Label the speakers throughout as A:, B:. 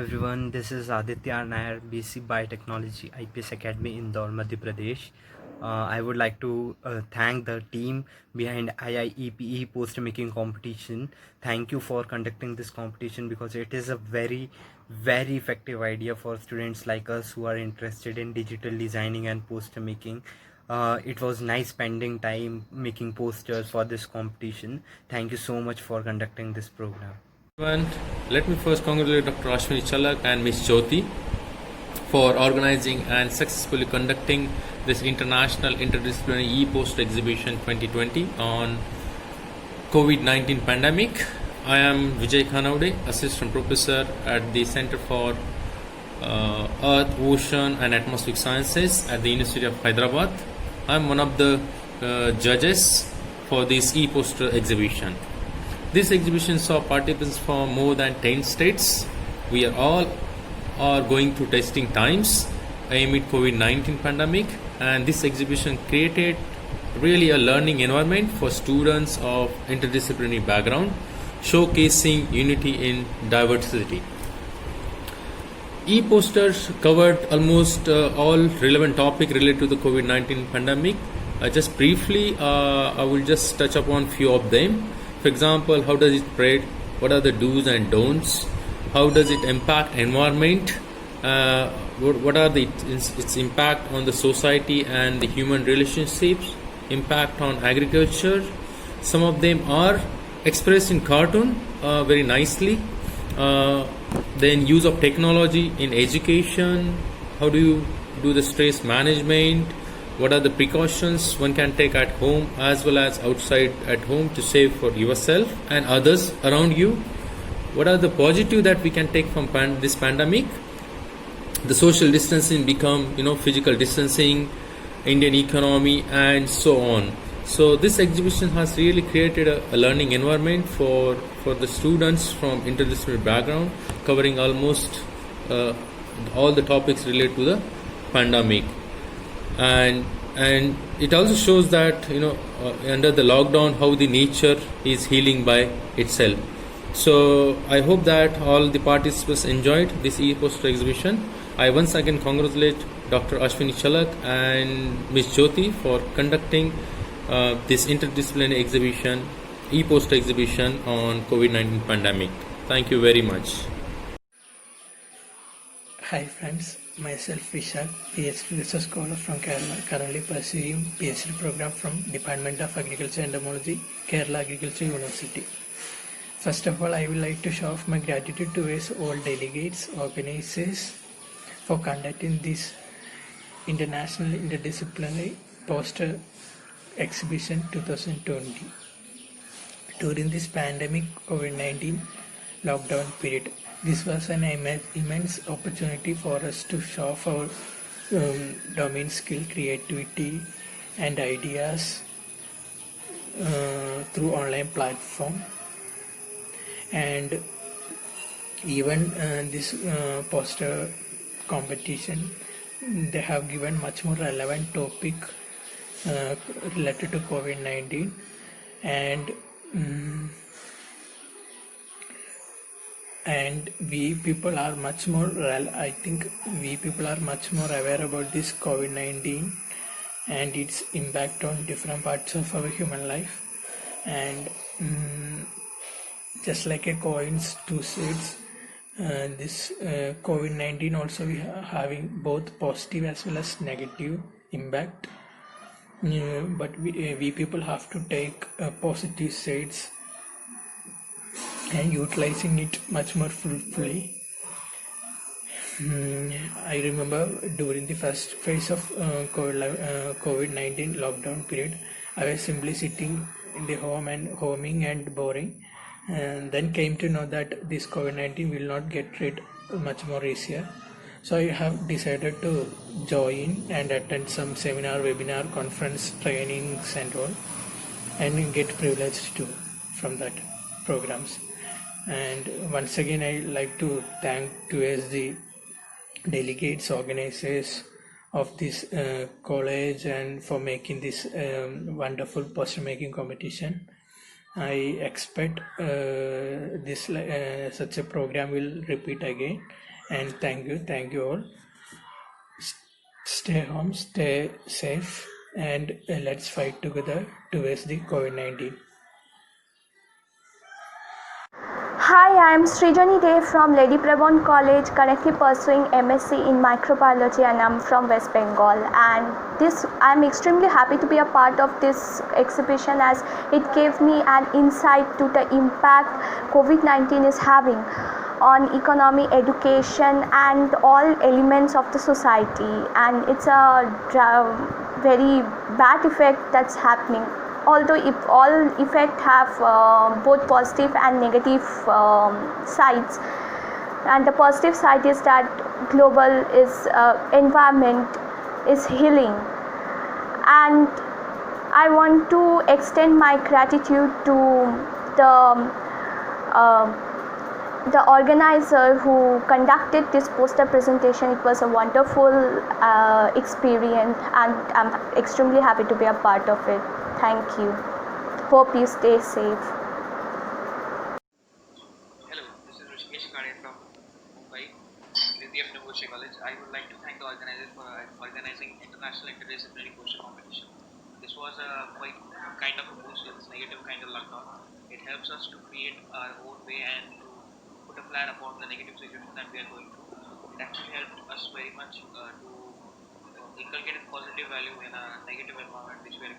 A: everyone. This is Aditya Nair, BC Biotechnology, IPS Academy, Indore, Madhya Pradesh. I would like to thank the team behind IIEPE poster making competition. Thank you for conducting this competition because it is a very, very effective idea for students like us who are interested in digital designing and poster making. It was nice spending time making posters for this competition. Thank you so much for conducting this program.
B: Everyone, let me first congratulate Dr. Ashwini Chalak and Ms. Jyoti for organizing and successfully conducting this International Interdisciplinary e-Poster Exhibition 2020 on COVID-19 pandemic. I am Vijay Khanaude, Assistant Professor at the Center for Earth, Ocean and Atmospheric Sciences at the University of Hyderabad. I am one of the judges for this e-Poster exhibition. This exhibition saw participants from more than 10 states. We are going through testing times amid COVID-19 pandemic, and this exhibition created really a learning environment for students of interdisciplinary background, showcasing unity in diversity. E-posters covered almost all relevant topics related to the COVID-19 pandemic. Just briefly, I will just touch upon few of them. For example, how does it spread? What are the do's and don'ts? How does it impact environment? What are its impact on the society and the human relationships? Impact on agriculture? Some of them are expressed in cartoon very nicely. Then use of technology in education. How do you do the stress management? What are the precautions one can take at home as well as outside at home to save for yourself and others around you? What are the positive that we can take from this pandemic? The social distancing become, physical distancing, Indian economy and so on. So this exhibition has really created a learning environment for the students from interdisciplinary background, covering almost all the topics related to the pandemic. And it also shows that under the lockdown how the nature is healing by itself. So I hope that all the participants enjoyed this e-poster exhibition. I once again congratulate Dr. Ashwini Chalak and Ms. Jyoti for conducting this interdisciplinary exhibition, e-poster exhibition on COVID-19 pandemic. Thank you very much.
C: Hi friends, myself Vishak, PhD research scholar from Kerala, currently pursuing PhD program from Department of Agriculture and Entomology, Kerala Agriculture University. First of all, I would like to show off my gratitude towards all delegates, organizers for conducting this International Interdisciplinary Poster Exhibition 2020. During this pandemic COVID-19 lockdown period, this was an immense opportunity for us to show off our domain skill, creativity and ideas through online platform. And even this poster competition, they have given much more relevant topic related to COVID-19, and we people are much more I think we people are much more aware about this COVID-19 and its impact on different parts of our human life. And just like a coin's two sides, this COVID-19 also we are having both positive as well as negative impact, but we people have to take positive sides and utilizing it much more fruitfully. I remember during the first phase of COVID-19 lockdown period, I was simply sitting in the home and homing and boring, and then came to know that this COVID-19 will not get rid much more easier. So I have decided to join and attend some seminar, webinar, conference, trainings and all, and get privileged too from that programs. And once again I like to thank towards the delegates, organizers of this college, and for making this wonderful poster making competition. I expect this such a program will repeat again. And thank you all. Stay home, stay safe, and let's fight together towards the COVID-19.
D: Hi, I am Srijani Dev from Lady Prabon College, currently pursuing MSc in microbiology, and I'm from West Bengal. And I'm extremely happy to be a part of this exhibition, as it gave me an insight to the impact COVID-19 is having on economy, education, and all elements of the society. And it's a very bad effect that's happening, although if all effect have both positive and negative sides. And the positive side is that global is environment is healing, and I want to extend my gratitude to the uh, the organizer who conducted this poster presentation. It was a wonderful experience, and I'm extremely happy to be a part of it. Thank you. Hope you stay safe.
E: Hello, this is Rishikesh Kade from Mumbai, DCF University College. I would like to thank the organizers for organizing International Interdisciplinary Poster Competition. This was a quite kind of a boost in this negative kind of lockdown. It helps us to create our own way and to put a plan upon the negative situation that we are going through. It actually helped us very much to inculcate a positive value in a negative environment which we are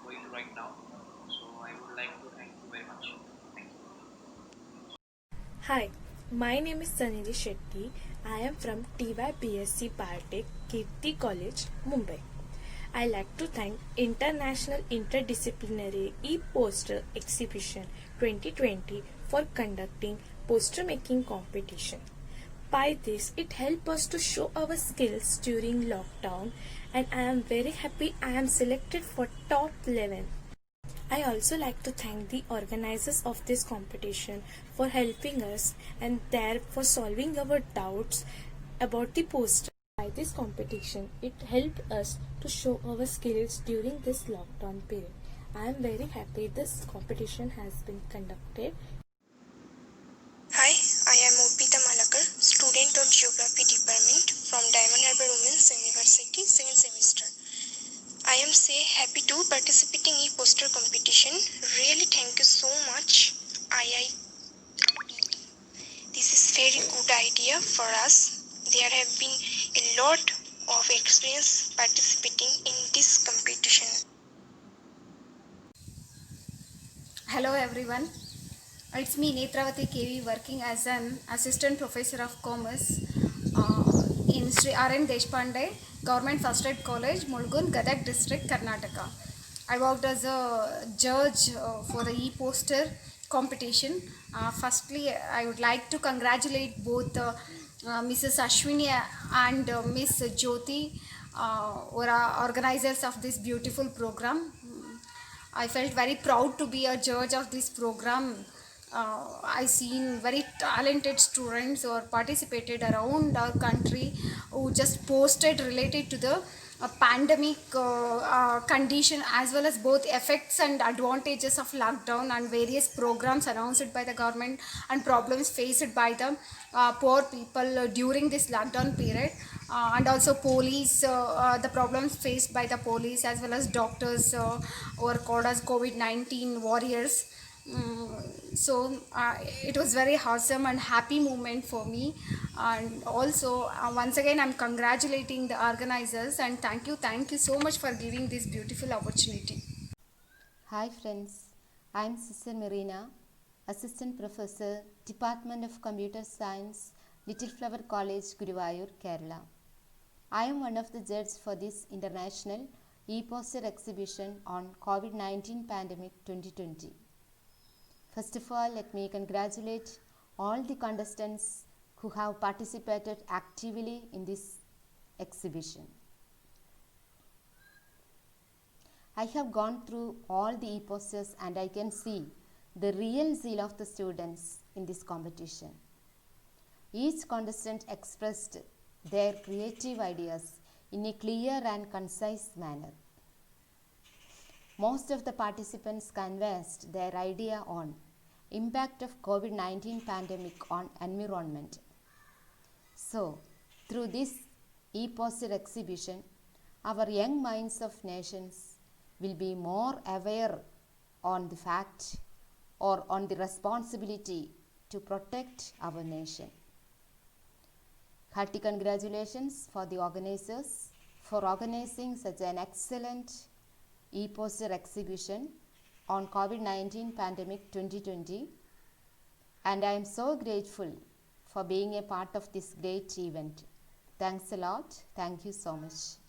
E: going through right now. So I would like to thank you very much. Thank you.
F: Hi, my name is Sanidhi Shetty. I am from TYPSC Biotech, Kirti College, Mumbai. I like to thank International Interdisciplinary E-Poster Exhibition 2020 for conducting poster making competition. By this, it helped us to show our skills during lockdown, and I am very happy I am selected for top 11. I also like to thank the organizers of this competition for helping us and there for solving our doubts about the poster. By this competition, it helped us to show our skills during this lockdown period. I am very happy this competition has been conducted.
G: Hi, I am Urpita Malakar, student of Geography Department from Diamond Harbour Women's University, second semester. I am happy to participating in poster competition. Really thank you so much, IIPP. This is very good idea for us. There have been a lot of experience participating in this competition.
H: Hello everyone, it's me Netravati KV, working as an assistant professor of commerce in Sri R.N. Deshpande Government First Aid College, Mulgun, Gadag District, Karnataka. I worked as a judge for the e-poster competition. Firstly, I would like to congratulate both Mrs. Ashwini and Miss Jyoti, who are organizers of this beautiful program. I felt very proud to be a judge of this program. I seen very talented students who participated around our country, who just posted related to the pandemic condition, as well as both effects and advantages of lockdown and various programs announced by the government and problems faced by the poor people during this lockdown period, and also police, the problems faced by the police as well as doctors who are called as COVID-19 warriors. It was very awesome and happy moment for me, and also once again I'm congratulating the organizers, and thank you so much for giving this beautiful opportunity.
I: Hi friends, I am Sister Marina, Assistant Professor, Department of Computer Science, Little Flower College, Guruvayur, Kerala. I am one of the judges for this international e-poster exhibition on COVID-19 pandemic 2020. First of all, let me congratulate all the contestants who have participated actively in this exhibition. I have gone through all the e-posters and I can see the real zeal of the students in this competition. Each contestant expressed their creative ideas in a clear and concise manner. Most of the participants conversed their idea on impact of COVID-19 pandemic on environment. So, through this e-poster exhibition, our young minds of nations will be more aware on the fact or on the responsibility to protect our nation. Hearty congratulations for the organizers for organizing such an excellent e-poster exhibition on COVID-19 pandemic 2020, and I am so grateful for being a part of this great event. Thanks a lot. Thank you so much.